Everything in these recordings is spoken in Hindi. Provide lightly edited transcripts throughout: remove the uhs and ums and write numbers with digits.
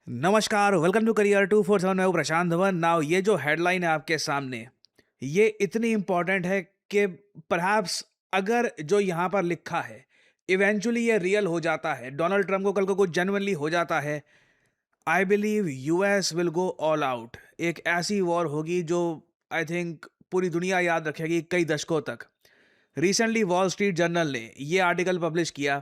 नमस्कार, वेलकम टू करियर 247। मैं हूं प्रशांत धवन। नाउ ये जो हेडलाइन है आपके सामने, ये इतनी इंपॉर्टेंट है कि परहैप्स अगर जो यहाँ पर लिखा है इवेंचुअली ये रियल हो जाता है, डोनाल्ड ट्रंप को कल को कुछ जेन्युइनली हो जाता है, I believe US will go all out. एक ऐसी वॉर होगी जो आई थिंक पूरी दुनिया याद रखेगी कई दशकों तक। रिसेंटली वॉल स्ट्रीट जर्नल ने ये आर्टिकल पब्लिश किया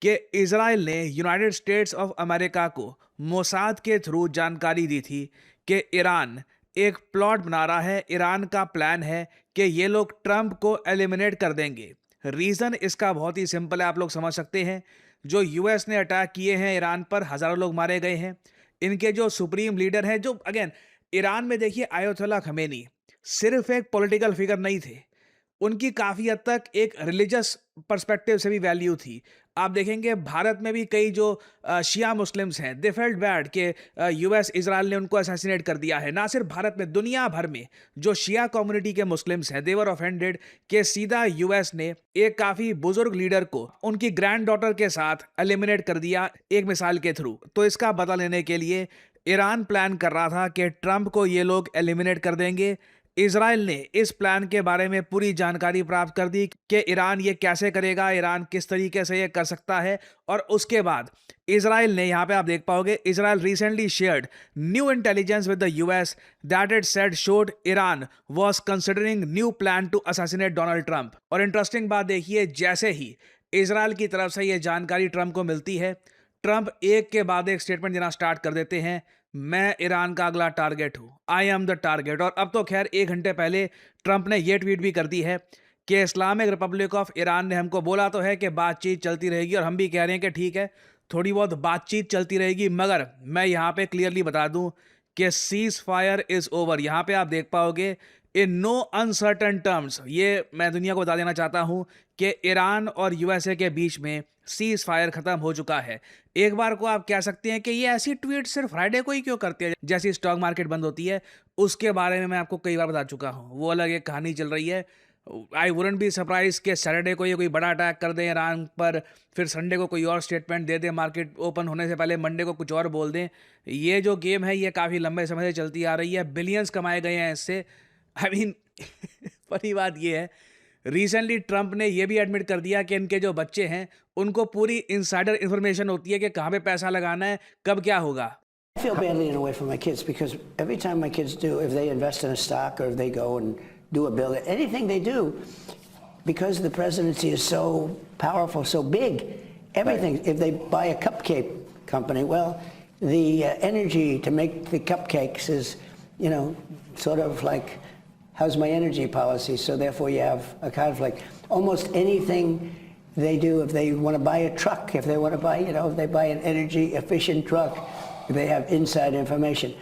कि इजराइल ने यूनाइटेड स्टेट्स ऑफ अमेरिका को मोसाद के थ्रू जानकारी दी थी कि ईरान एक प्लॉट बना रहा है। ईरान का प्लान है कि ये लोग ट्रंप को एलिमिनेट कर देंगे। रीज़न इसका बहुत ही सिंपल है, आप लोग समझ सकते हैं। जो यूएस ने अटैक किए हैं ईरान पर, हज़ारों लोग मारे गए हैं। इनके जो सुप्रीम लीडर हैं, जो अगेन ईरान में देखिए, आयतुल्ला खमेनी सिर्फ एक पॉलिटिकल फिगर नहीं थे, उनकी काफ़ी हद तक एक रिलीजियस पर्सपेक्टिव से भी वैल्यू थी। आप देखेंगे भारत में भी कई जो शिया मुस्लिम्स हैं, दे फेल्ट बैड कि यूएस इजराइल ने उनको असैसिनेट कर दिया है। ना सिर्फ भारत में, दुनिया भर में जो शिया कम्युनिटी के मुस्लिम्स हैं, दे वर ऑफेंडेड कि सीधा यूएस ने एक काफ़ी बुजुर्ग लीडर को उनकी ग्रैंड डॉटर के साथ एलिमिनेट कर दिया एक मिसाल के थ्रू। तो इसका बदला लेने के लिए ईरान प्लान कर रहा था कि ट्रंप को ये लोग एलिमिनेट कर देंगे। इजराइल ने इस प्लान के बारे में पूरी जानकारी प्राप्त कर दी कि ईरान ये कैसे करेगा, ईरान किस तरीके से ये कर सकता है। और उसके बाद इजराइल ने, यहाँ पे आप देख पाओगे, Israel recently shared new intelligence with the US that it said showed Iran was considering new plan to assassinate Donald Trump. और इंटरेस्टिंग बात देखिए, जैसे ही इजराइल की तरफ से ये जानकारी ट्रंप को मिलती है, ट्रंप एक के बाद एक स्टेटमेंट देना स्टार्ट कर देते हैं। मैं ईरान का अगला टारगेट हूं, आई एम द टारगेट। और अब तो खैर 1 घंटे पहले ट्रंप ने यह ट्वीट भी कर दी है कि इस्लामिक रिपब्लिक ऑफ ईरान ने हमको बोला तो है कि बातचीत चलती रहेगी, और हम भी कह रहे हैं कि ठीक है, थोड़ी बहुत बातचीत चलती रहेगी, मगर मैं यहाँ पे क्लियरली बता दूं कि सीज फायर इज ओवर। यहाँ पे आप देख पाओगे इन नो अनसर्टन टर्म्स, ये मैं दुनिया को बता देना चाहता हूं कि ईरान और यूएसए के बीच में सीज फायर खत्म हो चुका है। एक बार को आप कह सकते हैं कि ये ऐसी ट्वीट सिर्फ फ्राइडे को ही क्यों करते हैं, जैसी स्टॉक मार्केट बंद होती है। उसके बारे में मैं आपको कई बार बता चुका हूं, वो अलग एक कहानी चल रही है। आई वुडंट बी सरप्राइज कि सैटरडे को ये कोई बड़ा अटैक कर दें ईरान पर, फिर संडे को कोई और स्टेटमेंट दे दें, मार्केट ओपन होने से पहले मंडे को कुछ और बोल दें। ये जो गेम है ये काफ़ी लंबे समय से चलती आ रही है, बिलियंस कमाए गए हैं इससे। आई मीन फनी बात ये है, रिसेंटली ट्रंप ने यह भी एडमिट कर दिया कि इनके जो बच्चे हैं उनको पूरी इनसाइडर इंफॉर्मेशन होती है कि कहाँ पे पैसा लगाना है, कब क्या होगा। I feel badly in a way for my kids because every time my kids do, if they invest in a stock or if they go and do a bill, anything they do, because the presidency is so powerful, so big, everything, if they buy a cupcake company, well, the energy to make the cupcakes is, sort of like, how's my energy policy? So therefore you have a conflict. Almost anything they do, if they want to buy a truck, if they want to buy, if they buy an energy efficient truck, they have inside information.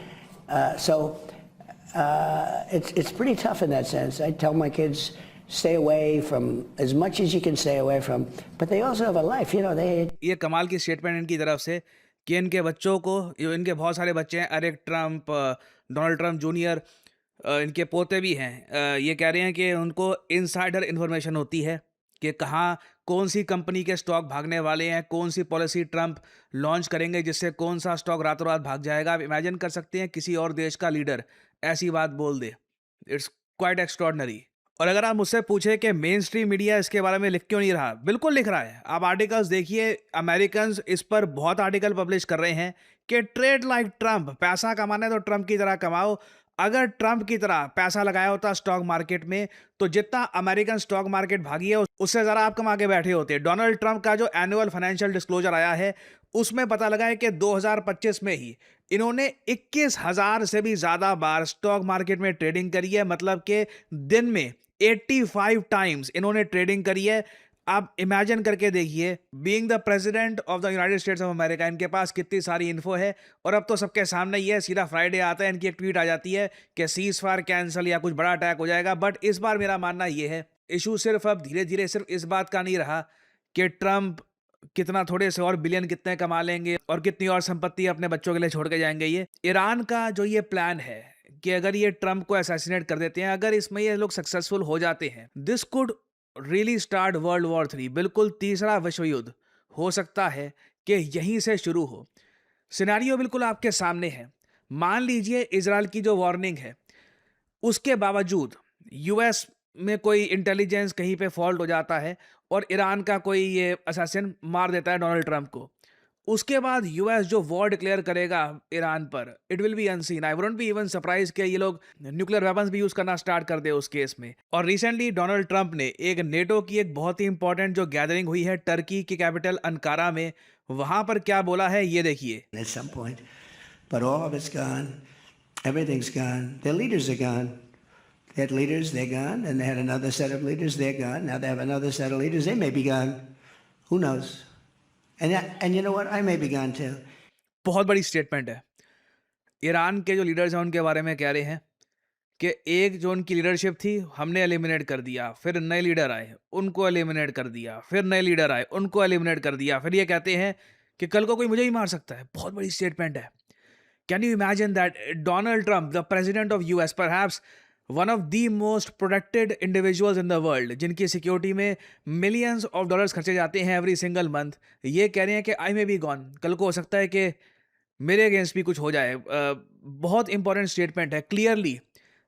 It's pretty tough in that sense. I tell my kids, stay away from as much as you can stay away from, but they also have a life, ये कमाल की स्टेटमेंट इनकी तरफ से कि इनके बच्चों को, इनके बहुत सारे बच्चे हैं, Eric Trump, Donald Trump junior, इनके पोते भी हैं। ये कह रहे हैं कि उनको इनसाइडर इन्फॉर्मेशन होती है कि कहाँ कौन सी कंपनी के स्टॉक भागने वाले हैं, कौन सी पॉलिसी ट्रंप लॉन्च करेंगे जिससे कौन सा स्टॉक रातों रात भाग जाएगा। आप इमेजिन कर सकते हैं किसी और देश का लीडर ऐसी बात बोल दे। It's quite extraordinary. और अगर आप मुझसे पूछे कि मेन स्ट्रीम मीडिया इसके बारे में लिख क्यों नहीं रहा, बिल्कुल लिख रहा है। आप आर्टिकल्स देखिए, अमेरिकन इस पर बहुत आर्टिकल पब्लिश कर रहे हैं कि ट्रेड लाइक ट्रंप, पैसा कमाना है तो ट्रंप की तरह कमाओ। अगर ट्रंप की तरह पैसा लगाया होता स्टॉक मार्केट में, तो जितना अमेरिकन स्टॉक मार्केट भागी है उससे ज़रा आप कमा के बैठे होते। डोनाल्ड ट्रंप का जो एनुअल फाइनेंशियल डिस्क्लोजर आया है उसमें पता लगा है कि 2025 में ही इन्होंने 21,000 से भी ज़्यादा बार स्टॉक मार्केट में ट्रेडिंग करी है। मतलब कि दिन में 85 टाइम्स इन्होंने ट्रेडिंग करी है। आप इमेजिन करके देखिए, being the president of the United states of America, इनके पास कितनी सारी इन्फो है। और अब तो सबके सामने ही है, सीधा फ्राइडे आता है, इनकी एक ट्वीट आ जाती है कि सीज फायर कैंसिल या कुछ बड़ा अटैक हो जाएगा। बट इस बार मेरा मानना यह है, इशू सिर्फ अब धीरे धीरे सिर्फ इस बात का नहीं रहा कि ट्रंप कितना, थोड़े से और बिलियन कितने कमा लेंगे और कितनी और संपत्ति अपने बच्चों के लिए छोड़ के जाएंगे। ये ईरान का जो ये प्लान है कि अगर ये ट्रंप को असैसिनेट कर देते हैं, अगर इसमें ये लोग सक्सेसफुल हो जाते हैं, this could really start world war 3। बिल्कुल तीसरा विश्व युद्ध हो सकता है कि यहीं से शुरू हो। सिनेरियो बिल्कुल आपके सामने है। मान लीजिए इज़राइल की जो वार्निंग है, उसके बावजूद यूएस में कोई इंटेलिजेंस कहीं पे फॉल्ट हो जाता है और ईरान का कोई ये असैसिन मार देता है डोनाल्ड ट्रंप को। उसके बाद यूएस जो वॉर डिक्लेयर करेगा ईरान पर, it will be unseen. I wouldn't be even surprise कि ये लोग न्यूक्लियर वेपन्स भी यूज करना स्टार्ट कर दे उस केस में। और रिसेंटली डोनाल्ड ट्रंप ने एक नेटो की एक बहुत ही इंपॉर्टेंट जो गैदरिंग हुई है टर्की की कैपिटल अंकारा में, वहां पर क्या बोला है ये देखिए। At some point, but all of it's gone. Everything's gone. Their leaders are gone. They had leaders, they're gone, and they had another set of leaders, they're gone. Now they have another set of leaders, they may be gone. Who knows? And you know what? I may be gone too. बहुत बड़ी स्टेटमेंट है। ईरान के जो लीडर्स हैं उनके बारे में कह रहे हैं कि एक जो उनकी लीडरशिप थी हमने एलिमिनेट कर दिया, फिर नए लीडर आए उनको एलिमिनेट कर दिया, फिर नए लीडर आए उनको एलिमिनेट कर दिया, फिर ये कहते हैं कि कल को कोई मुझे ही मार सकता है। बहुत बड़ी स्टेटमेंट है। Can you imagine that Donald Trump, the president of US, perhaps one of the most protected individuals in the world, जिनकी सिक्योरिटी में मिलियंस ऑफ डॉलर्स खर्चे जाते हैं एवरी सिंगल मंथ, ये कह रहे हैं कि आई मे बी गॉन, कल को हो सकता है कि मेरे अगेंस्ट भी कुछ हो जाए। बहुत इंपॉर्टेंट स्टेटमेंट है। क्लियरली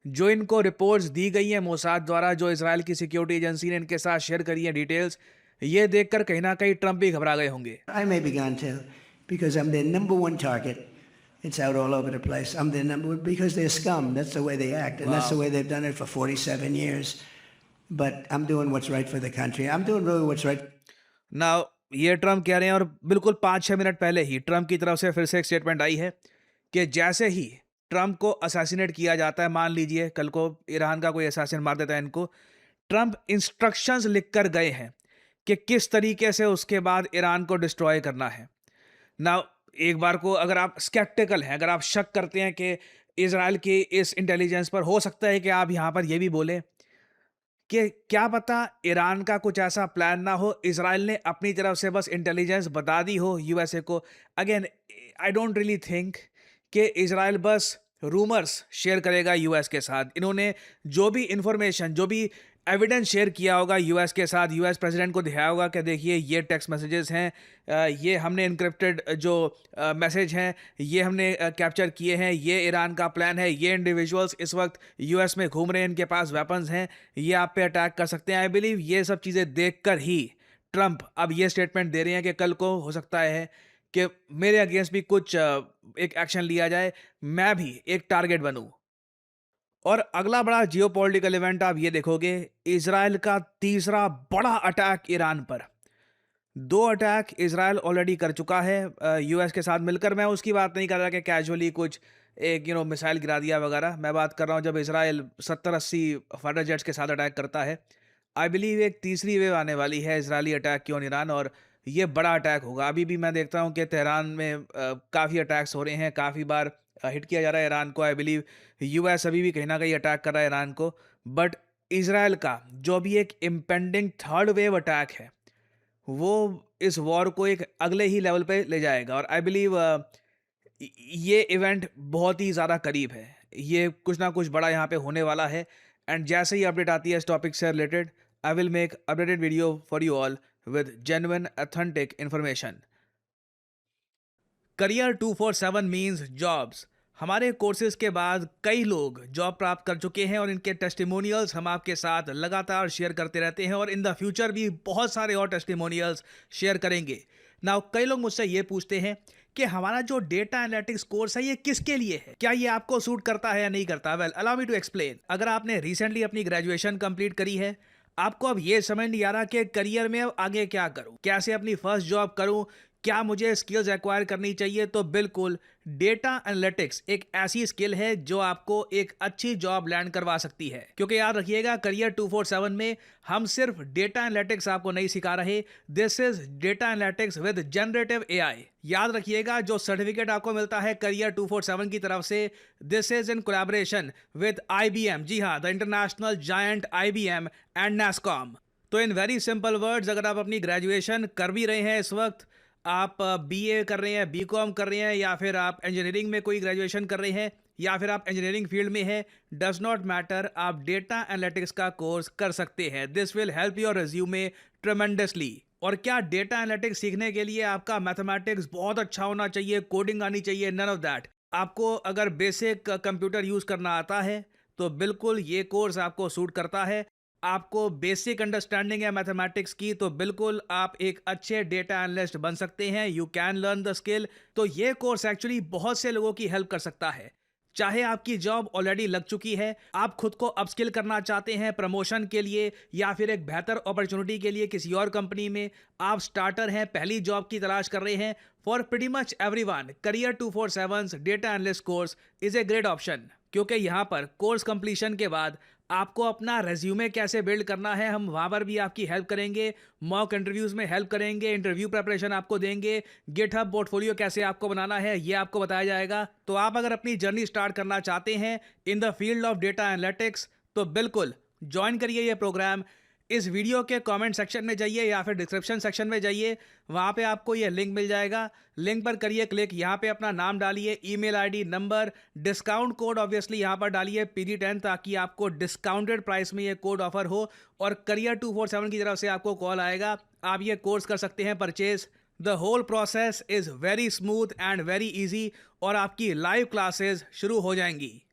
जो इनको रिपोर्ट्स दी गई हैं मोसाद द्वारा, जो इजराइल की सिक्योरिटी एजेंसी ने इनके साथ शेयर करी है डिटेल्स, ये देखकर कहीं ना कहीं ट्रंप भी घबरा गए होंगे। I may be gone too, because I'm their number one target. It's out all over the place. I'm their number one because they're scum. That's the way they act, and that's the way they've done it for 47 years. But I'm doing what's right for the country. I'm doing really what's right. Now ये ट्रंप कह रहे हैं और बिल्कुल 5-6 मिनट पहले ही ट्रंप की तरफ से फिर से एक स्टेटमेंट आई है कि जैसे ही ट्रंप को असैसिनेट किया जाता है, मान लीजिए कल को ईरान का कोई असैसिन मार देता है इनको, ट्रंप इंस्ट्रक्शंस लिख कर गए हैं कि किस तरीके से उसके बाद ईरान को डिस्ट्रॉय करना है। नाउ एक बार को अगर आप स्केप्टिकल हैं, अगर आप शक करते हैं कि इजराइल की इस इंटेलिजेंस पर, हो सकता है कि आप यहाँ पर यह भी बोलें कि क्या पता ईरान का कुछ ऐसा प्लान ना हो, इजराइल ने अपनी तरफ से बस इंटेलिजेंस बता दी हो यूएसए को। Again I don't really think कि इजराइल बस रूमर्स शेयर करेगा यूएस के साथ। इन्होंने जो भी इंफॉर्मेशन, जो भी एविडेंस शेयर किया होगा यूएस के साथ, यूएस प्रेसिडेंट को दिखाया होगा कि देखिए ये टेक्स्ट मैसेजेस हैं, ये हमने इनक्रिप्टेड जो मैसेज हैं ये हमने कैप्चर किए हैं, ये ईरान का प्लान है, ये इंडिविजुअल्स इस वक्त यूएस में घूम रहे हैं, इनके पास वेपन्स हैं, ये आप पे अटैक कर सकते हैं। आई बिलीव ये सब चीज़ें देखकर ही ट्रंप अब ये स्टेटमेंट दे रहे हैं कि कल को हो सकता है कि मेरे अगेंस्ट भी कुछ एक एक्शन लिया जाए, मैं भी एक टारगेट बनूं। और अगला बड़ा जियोपॉलिटिकल इवेंट आप ये देखोगे, इजराइल का तीसरा बड़ा अटैक ईरान पर। 2 अटैक इजराइल ऑलरेडी कर चुका है यूएस के साथ मिलकर। मैं उसकी बात नहीं कर रहा कि कैजुअली कुछ एक मिसाइल गिरा दिया वगैरह। मैं बात कर रहा हूँ जब इजराइल 70-80 फाइटर जेट्स के साथ अटैक करता है। आई बिलीव एक तीसरी वेव आने वाली है इजरायली अटैक की ऑन ईरान, और ये बड़ा अटैक होगा। अभी भी मैं देखता हूँ कि तेहरान में काफ़ी अटैक्स हो रहे हैं, काफ़ी बार हिट किया जा रहा है ईरान को। आई बिलीव यूएस अभी भी कहीं ना कहीं अटैक कर रहा है ईरान को, बट इजराइल का जो भी एक इम्पेंडिंग थर्ड वेव अटैक है वो इस वॉर को एक अगले ही लेवल पे ले जाएगा। और आई बिलीव ये इवेंट बहुत ही ज़्यादा करीब है, ये कुछ ना कुछ बड़ा यहाँ पे होने वाला है। एंड जैसे ही अपडेट आती है इस टॉपिक से related, I will make updated video for you all with genuine authentic information. Career 247 means jobs. हमारे कोर्सेज के बाद कई लोग जॉब प्राप्त कर चुके हैं और इनके टेस्टिमोनियल्स हम आपके साथ लगातार शेयर करते रहते हैं, और इन द फ्यूचर भी बहुत सारे और टेस्टिमोनियल्स शेयर करेंगे। नाउ कई लोग मुझसे ये पूछते हैं कि हमारा जो डेटा एनालिटिक्स कोर्स है ये किसके लिए है, क्या ये आपको सूट करता है या नहीं करता। Well allow me to explain. अगर आपने रिसेंटली अपनी ग्रेजुएशन कंप्लीट करी है, आपको अब ये समझ नहीं आ रहा कि करियर में अब आगे क्या करूं, कैसे अपनी फर्स्ट जॉब करूं, क्या मुझे स्किल्स एक्वायर करनी चाहिए, तो बिल्कुल डेटा एनालिटिक्स एक ऐसी स्किल है जो आपको एक अच्छी जॉब लैंड करवा सकती है। क्योंकि याद रखिएगा, करियर 247 में हम सिर्फ डेटा एनालिटिक्स आपको नहीं सिखा रहे, this is data analytics with generative AI. याद रखिएगा, जो सर्टिफिकेट आपको मिलता है करियर 247 की तरफ से, this is in collaboration with IBM. जी हाँ, the international giant IBM and NASSCOM. तो इन वेरी सिंपल वर्ड्स, अगर आप अपनी ग्रेजुएशन कर भी रहे हैं इस वक्त, आप बीए कर रहे हैं, बीकॉम कर रहे हैं, या फिर आप इंजीनियरिंग में कोई ग्रेजुएशन कर रहे हैं, या फिर आप इंजीनियरिंग फील्ड में हैं, डज नॉट मैटर, आप डेटा एनालिटिक्स का कोर्स कर सकते हैं। This will help your resume tremendously. और क्या डेटा एनालिटिक्स सीखने के लिए आपका मैथमेटिक्स बहुत अच्छा होना चाहिए, कोडिंग आनी चाहिए? None of that. आपको अगर बेसिक कंप्यूटर यूज़ करना आता है, तो बिल्कुल ये कोर्स आपको सूट करता है। आपको बेसिक अंडरस्टैंडिंग है मैथमेटिक्स की, तो बिल्कुल आप एक अच्छे डेटा एनालिस्ट बन सकते हैं। You can learn the skill. तो ये कोर्स एक्चुअली बहुत से लोगों की हेल्प कर सकता है। चाहे आपकी जॉब ऑलरेडी लग चुकी है, आप खुद को अपस्किल करना चाहते हैं प्रमोशन के लिए या फिर एक बेहतर अपॉर्चुनिटी के लिए किसी और कंपनी में, आप स्टार्टर हैं, पहली जॉब की तलाश कर रहे हैं, for pretty much everyone career 247 data analyst course is a great option. क्योंकि यहाँ पर कोर्स कंप्लीशन के बाद आपको अपना रेज्यूमे कैसे बिल्ड करना है, हम वहाँ पर भी आपकी हेल्प करेंगे। मॉक इंटरव्यूज में हेल्प करेंगे, इंटरव्यू प्रिपरेशन आपको देंगे, गिटहब पोर्टफोलियो कैसे आपको बनाना है ये आपको बताया जाएगा। तो आप अगर अपनी जर्नी स्टार्ट करना चाहते हैं in the field of data analytics, तो बिल्कुल ज्वाइन करिए ये प्रोग्राम। इस वीडियो के कमेंट सेक्शन में जाइए या फिर डिस्क्रिप्शन सेक्शन में जाइए, वहाँ पे आपको ये लिंक मिल जाएगा। लिंक पर करिए क्लिक, यहाँ पे अपना नाम डालिए, email ID, number, discount code obviously यहाँ पर डालिए PD10, ताकि आपको डिस्काउंटेड प्राइस में ये कोड ऑफर हो और करियर 247 की तरफ से आपको कॉल आएगा। आप ये कोर्स कर सकते हैं purchase. The whole process is very smooth and very easy और आपकी लाइव क्लासेज शुरू हो जाएंगी।